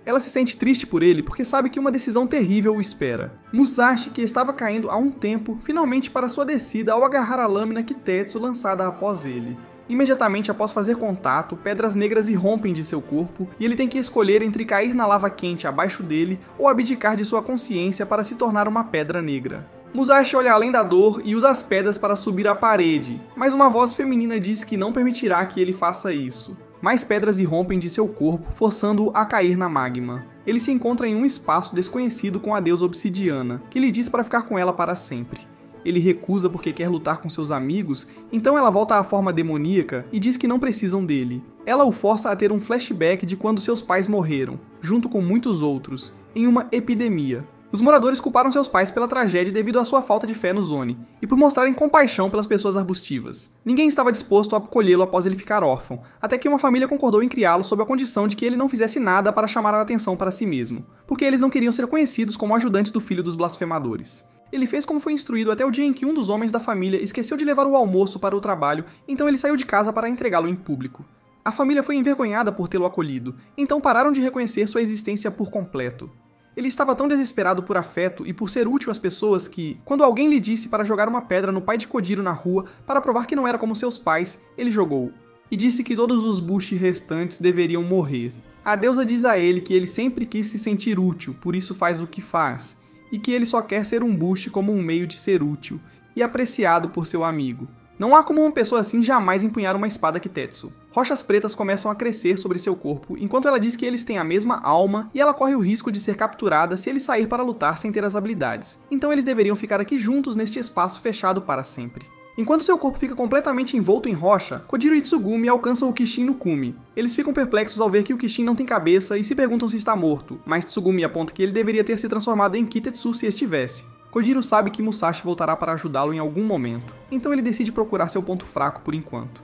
Speaker 1: Ela se sente triste por ele porque sabe que uma decisão terrível o espera. Musashi, que estava caindo há um tempo, finalmente para sua descida ao agarrar a lâmina Kitetsu lançada após ele. Imediatamente após fazer contato, pedras negras irrompem de seu corpo e ele tem que escolher entre cair na lava quente abaixo dele ou abdicar de sua consciência para se tornar uma pedra negra. Musashi olha além da dor e usa as pedras para subir a parede, mas uma voz feminina diz que não permitirá que ele faça isso. Mais pedras irrompem de seu corpo, forçando-o a cair na magma. Ele se encontra em um espaço desconhecido com a deusa obsidiana, que lhe diz para ficar com ela para sempre. Ele recusa porque quer lutar com seus amigos, então ela volta à forma demoníaca e diz que não precisam dele. Ela o força a ter um flashback de quando seus pais morreram, junto com muitos outros, em uma epidemia. Os moradores culparam seus pais pela tragédia devido à sua falta de fé no Zone, e por mostrarem compaixão pelas pessoas arbustivas. Ninguém estava disposto a acolhê-lo após ele ficar órfão, até que uma família concordou em criá-lo sob a condição de que ele não fizesse nada para chamar a atenção para si mesmo, porque eles não queriam ser conhecidos como ajudantes do filho dos blasfemadores. Ele fez como foi instruído até o dia em que um dos homens da família esqueceu de levar o almoço para o trabalho, então ele saiu de casa para entregá-lo em público. A família foi envergonhada por tê-lo acolhido, então pararam de reconhecer sua existência por completo. Ele estava tão desesperado por afeto e por ser útil às pessoas que, quando alguém lhe disse para jogar uma pedra no pai de Kojiro na rua para provar que não era como seus pais, ele jogou. E disse que todos os Bushi restantes deveriam morrer. A deusa diz a ele que ele sempre quis se sentir útil, por isso faz o que faz, e que ele só quer ser um Bushi como um meio de ser útil, e apreciado por seu amigo. Não há como uma pessoa assim jamais empunhar uma espada Kitetsu. Rochas pretas começam a crescer sobre seu corpo, enquanto ela diz que eles têm a mesma alma e ela corre o risco de ser capturada se ele sair para lutar sem ter as habilidades. Então eles deveriam ficar aqui juntos neste espaço fechado para sempre. Enquanto seu corpo fica completamente envolto em rocha, Kojiro e Tsugumi alcançam o Kishin no cume. Eles ficam perplexos ao ver que o Kishin não tem cabeça e se perguntam se está morto, mas Tsugumi aponta que ele deveria ter se transformado em Kitetsu se estivesse. Kojiro sabe que Musashi voltará para ajudá-lo em algum momento, então ele decide procurar seu ponto fraco por enquanto.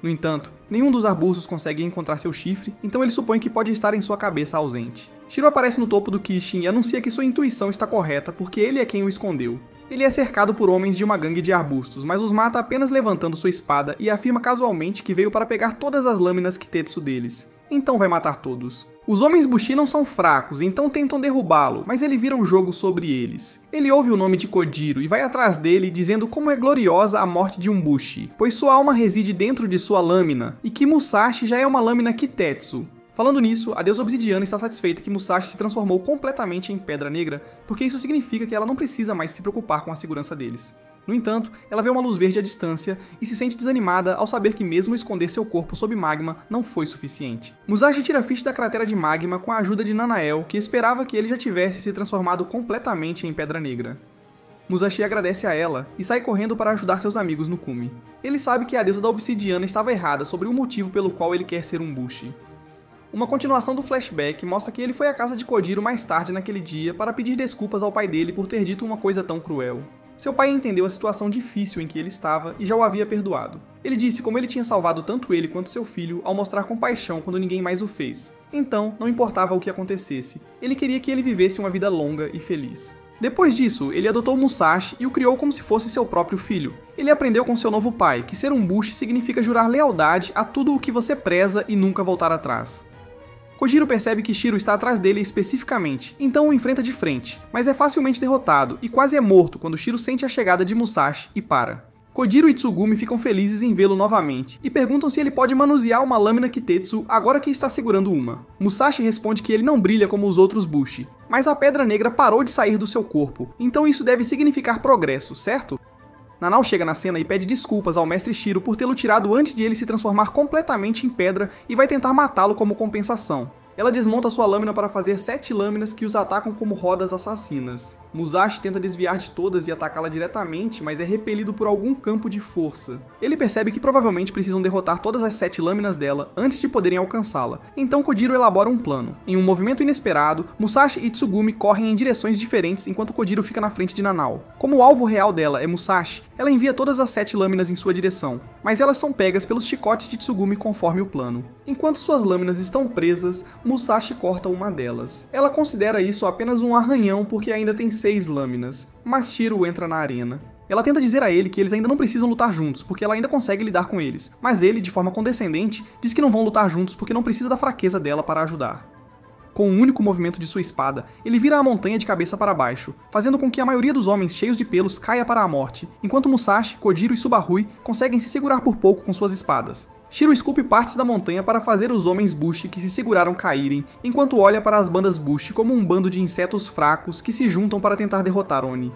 Speaker 1: No entanto, nenhum dos arbustos consegue encontrar seu chifre, então ele supõe que pode estar em sua cabeça ausente. Shiro aparece no topo do Kishin e anuncia que sua intuição está correta porque ele é quem o escondeu. Ele é cercado por homens de uma gangue de arbustos, mas os mata apenas levantando sua espada e afirma casualmente que veio para pegar todas as lâminas Kitetsu deles. Então vai matar todos. Os homens Bushi não são fracos, então tentam derrubá-lo, mas ele vira o jogo sobre eles. Ele ouve o nome de Kojiro e vai atrás dele dizendo como é gloriosa a morte de um Bushi, pois sua alma reside dentro de sua lâmina, e que Musashi já é uma lâmina Kitetsu. Falando nisso, a deusa obsidiana está satisfeita que Musashi se transformou completamente em pedra negra, porque isso significa que ela não precisa mais se preocupar com a segurança deles. No entanto, ela vê uma luz verde à distância e se sente desanimada ao saber que mesmo esconder seu corpo sob magma não foi suficiente. Musashi tira Fish da cratera de magma com a ajuda de Nanael, que esperava que ele já tivesse se transformado completamente em Pedra Negra. Musashi agradece a ela e sai correndo para ajudar seus amigos no cume. Ele sabe que a deusa da obsidiana estava errada sobre o motivo pelo qual ele quer ser um Bushi. Uma continuação do flashback mostra que ele foi à casa de Kojiro mais tarde naquele dia para pedir desculpas ao pai dele por ter dito uma coisa tão cruel. Seu pai entendeu a situação difícil em que ele estava e já o havia perdoado. Ele disse como ele tinha salvado tanto ele quanto seu filho ao mostrar compaixão quando ninguém mais o fez. Então, não importava o que acontecesse, ele queria que ele vivesse uma vida longa e feliz. Depois disso, ele adotou Musashi e o criou como se fosse seu próprio filho. Ele aprendeu com seu novo pai que ser um Bushi significa jurar lealdade a tudo o que você preza e nunca voltar atrás. Kojiro percebe que Shiro está atrás dele especificamente, então o enfrenta de frente, mas é facilmente derrotado e quase é morto quando Shiro sente a chegada de Musashi e para. Kojiro e Tsugumi ficam felizes em vê-lo novamente e perguntam se ele pode manusear uma lâmina Kitetsu agora que está segurando uma. Musashi responde que ele não brilha como os outros Bushi, mas a Pedra Negra parou de sair do seu corpo, então isso deve significar progresso, certo? Nanao chega na cena e pede desculpas ao mestre Shiro por tê-lo tirado antes de ele se transformar completamente em pedra e vai tentar matá-lo como compensação. Ela desmonta sua lâmina para fazer 7 lâminas que os atacam como rodas assassinas. Musashi tenta desviar de todas e atacá-la diretamente, mas é repelido por algum campo de força. Ele percebe que provavelmente precisam derrotar todas as 7 lâminas dela antes de poderem alcançá-la, então Kojiro elabora um plano. Em um movimento inesperado, Musashi e Tsugumi correm em direções diferentes enquanto Kojiro fica na frente de Nanao. Como o alvo real dela é Musashi, ela envia todas as 7 lâminas em sua direção, mas elas são pegas pelos chicotes de Tsugumi conforme o plano. Enquanto suas lâminas estão presas, Musashi corta uma delas. Ela considera isso apenas um arranhão porque ainda tem 6 lâminas, mas Shiro entra na arena. Ela tenta dizer a ele que eles ainda não precisam lutar juntos, porque ela ainda consegue lidar com eles, mas ele, de forma condescendente, diz que não vão lutar juntos porque não precisa da fraqueza dela para ajudar. Com um único movimento de sua espada, ele vira a montanha de cabeça para baixo, fazendo com que a maioria dos homens cheios de pelos caia para a morte, enquanto Musashi, Kojiro e Subarui conseguem se segurar por pouco com suas espadas. Shiro esculpe partes da montanha para fazer os homens Bushi que se seguraram caírem, enquanto olha para as bandas Bushi como um bando de insetos fracos que se juntam para tentar derrotar Oni.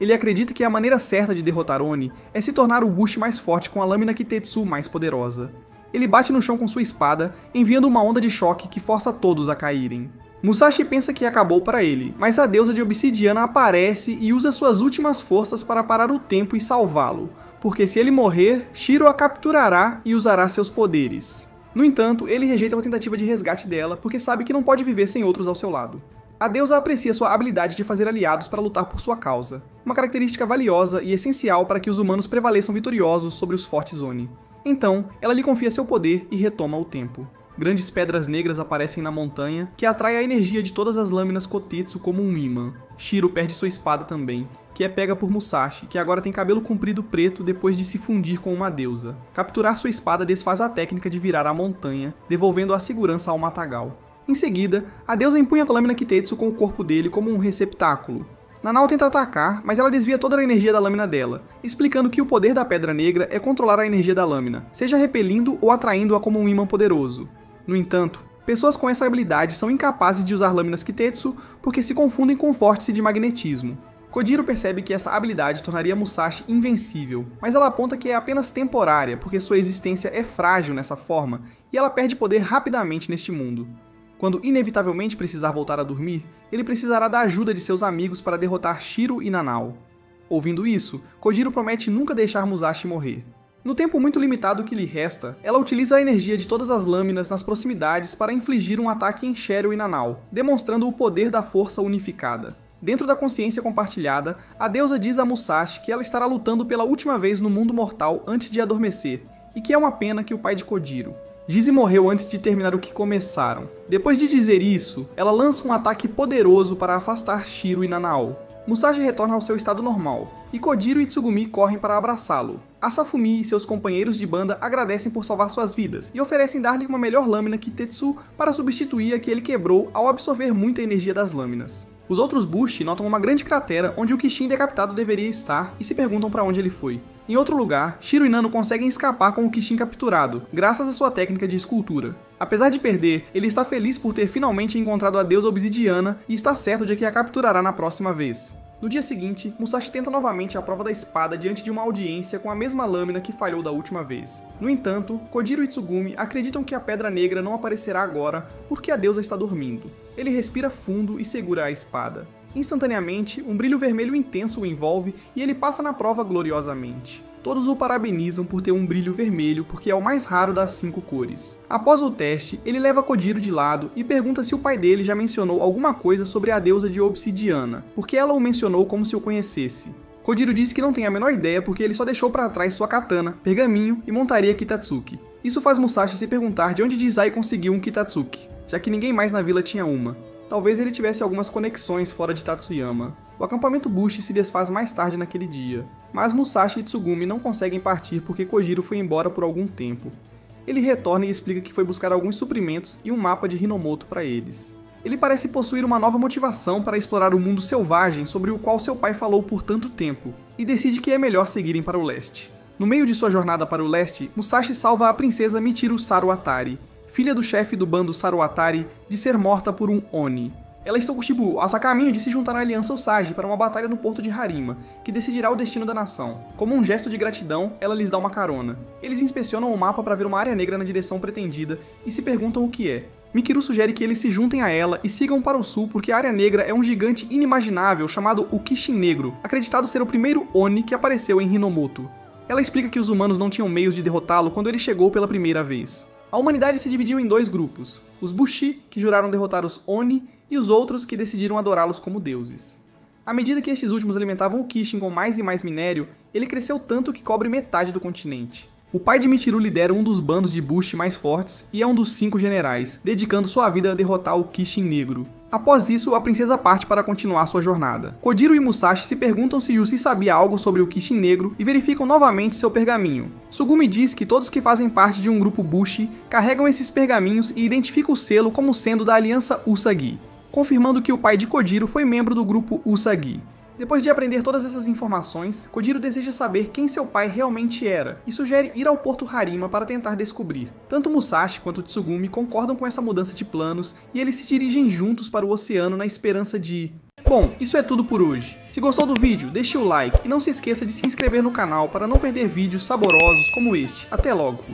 Speaker 1: Ele acredita que a maneira certa de derrotar Oni é se tornar o Bushi mais forte com a lâmina Kitetsu mais poderosa. Ele bate no chão com sua espada, enviando uma onda de choque que força todos a caírem. Musashi pensa que acabou para ele, mas a deusa de obsidiana aparece e usa suas últimas forças para parar o tempo e salvá-lo, porque se ele morrer, Shiro a capturará e usará seus poderes. No entanto, ele rejeita uma tentativa de resgate dela porque sabe que não pode viver sem outros ao seu lado. A deusa aprecia sua habilidade de fazer aliados para lutar por sua causa, uma característica valiosa e essencial para que os humanos prevaleçam vitoriosos sobre os fortes Oni. Então, ela lhe confia seu poder e retoma o tempo. Grandes pedras negras aparecem na montanha, que atrai a energia de todas as lâminas Kotetsu como um imã. Shiro perde sua espada também, que é pega por Musashi, que agora tem cabelo comprido preto depois de se fundir com uma deusa. Capturar sua espada desfaz a técnica de virar a montanha, devolvendo a segurança ao matagal. Em seguida, a deusa empunha a lâmina Kitetsu com o corpo dele como um receptáculo. Nanao tenta atacar, mas ela desvia toda a energia da lâmina dela, explicando que o poder da Pedra Negra é controlar a energia da lâmina, seja repelindo ou atraindo-a como um imã poderoso. No entanto, pessoas com essa habilidade são incapazes de usar lâminas Kitetsu porque se confundem com o vórtice de magnetismo. Kojiro percebe que essa habilidade tornaria Musashi invencível, mas ela aponta que é apenas temporária porque sua existência é frágil nessa forma e ela perde poder rapidamente neste mundo. Quando inevitavelmente precisar voltar a dormir, ele precisará da ajuda de seus amigos para derrotar Shiro e Nanao. Ouvindo isso, Kojiro promete nunca deixar Musashi morrer. No tempo muito limitado que lhe resta, ela utiliza a energia de todas as lâminas nas proximidades para infligir um ataque em Shiro e Nanao, demonstrando o poder da força unificada. Dentro da consciência compartilhada, a deusa diz a Musashi que ela estará lutando pela última vez no mundo mortal antes de adormecer, e que é uma pena que o pai de Kojiro. Gize morreu antes de terminar o que começaram. Depois de dizer isso, ela lança um ataque poderoso para afastar Shiro e Nanao. Musashi retorna ao seu estado normal, e Kojiro e Tsugumi correm para abraçá-lo. Asafumi e seus companheiros de banda agradecem por salvar suas vidas, e oferecem dar-lhe uma melhor lâmina Kitetsu para substituir a que ele quebrou ao absorver muita energia das lâminas. Os outros Bushi notam uma grande cratera onde o Kishin decapitado deveria estar e se perguntam para onde ele foi. Em outro lugar, Shiro e Nano conseguem escapar com o Kishin capturado, graças à sua técnica de escultura. Apesar de perder, ele está feliz por ter finalmente encontrado a deusa obsidiana e está certo de que a capturará na próxima vez. No dia seguinte, Musashi tenta novamente a prova da espada diante de uma audiência com a mesma lâmina que falhou da última vez. No entanto, Kojiro e Tsugumi acreditam que a Pedra Negra não aparecerá agora porque a deusa está dormindo. Ele respira fundo e segura a espada. Instantaneamente, um brilho vermelho intenso o envolve e ele passa na prova gloriosamente. Todos o parabenizam por ter um brilho vermelho porque é o mais raro das 5 cores. Após o teste, ele leva Kojiro de lado e pergunta se o pai dele já mencionou alguma coisa sobre a deusa de obsidiana, porque ela o mencionou como se o conhecesse. Kojiro diz que não tem a menor ideia porque ele só deixou para trás sua katana, pergaminho e montaria Kitatsuki. Isso faz Musashi se perguntar de onde Jizai conseguiu um Kitatsuki, já que ninguém mais na vila tinha uma. Talvez ele tivesse algumas conexões fora de Tatsuyama. O acampamento Bushi se desfaz mais tarde naquele dia, mas Musashi e Tsugumi não conseguem partir porque Kojiro foi embora por algum tempo. Ele retorna e explica que foi buscar alguns suprimentos e um mapa de Hinomoto para eles. Ele parece possuir uma nova motivação para explorar o mundo selvagem sobre o qual seu pai falou por tanto tempo, e decide que é melhor seguirem para o leste. No meio de sua jornada para o leste, Musashi salva a princesa Michiru Saruatari, filha do chefe do bando Saruatari, de ser morta por um Oni. Ela está a caminho de se juntar à Aliança Usagi para uma batalha no porto de Harima, que decidirá o destino da nação. Como um gesto de gratidão, ela lhes dá uma carona. Eles inspecionam o mapa para ver uma área negra na direção pretendida e se perguntam o que é. Mikiru sugere que eles se juntem a ela e sigam para o sul porque a área negra é um gigante inimaginável chamado o Kishin Negro, acreditado ser o primeiro Oni que apareceu em Hinomoto. Ela explica que os humanos não tinham meios de derrotá-lo quando ele chegou pela primeira vez. A humanidade se dividiu em 2 grupos, os Bushi, que juraram derrotar os Oni, e os outros que decidiram adorá-los como deuses. À medida que estes últimos alimentavam o Kishin com mais e mais minério, ele cresceu tanto que cobre metade do continente. O pai de Michiru lidera um dos bandos de Bushi mais fortes e é um dos 5 generais, dedicando sua vida a derrotar o Kishin Negro. Após isso, a princesa parte para continuar sua jornada. Kojiro e Musashi se perguntam se Yusi sabia algo sobre o Kishin Negro e verificam novamente seu pergaminho. Tsugumi diz que todos que fazem parte de um grupo Bushi carregam esses pergaminhos e identificam o selo como sendo da Aliança Usagi, confirmando que o pai de Kojiro foi membro do grupo Usagi. Depois de aprender todas essas informações, Kojiro deseja saber quem seu pai realmente era e sugere ir ao Porto Harima para tentar descobrir. Tanto Musashi quanto Tsugumi concordam com essa mudança de planos e eles se dirigem juntos para o oceano na esperança de... Bom, isso é tudo por hoje. Se gostou do vídeo, deixe o like e não se esqueça de se inscrever no canal para não perder vídeos saborosos como este. Até logo!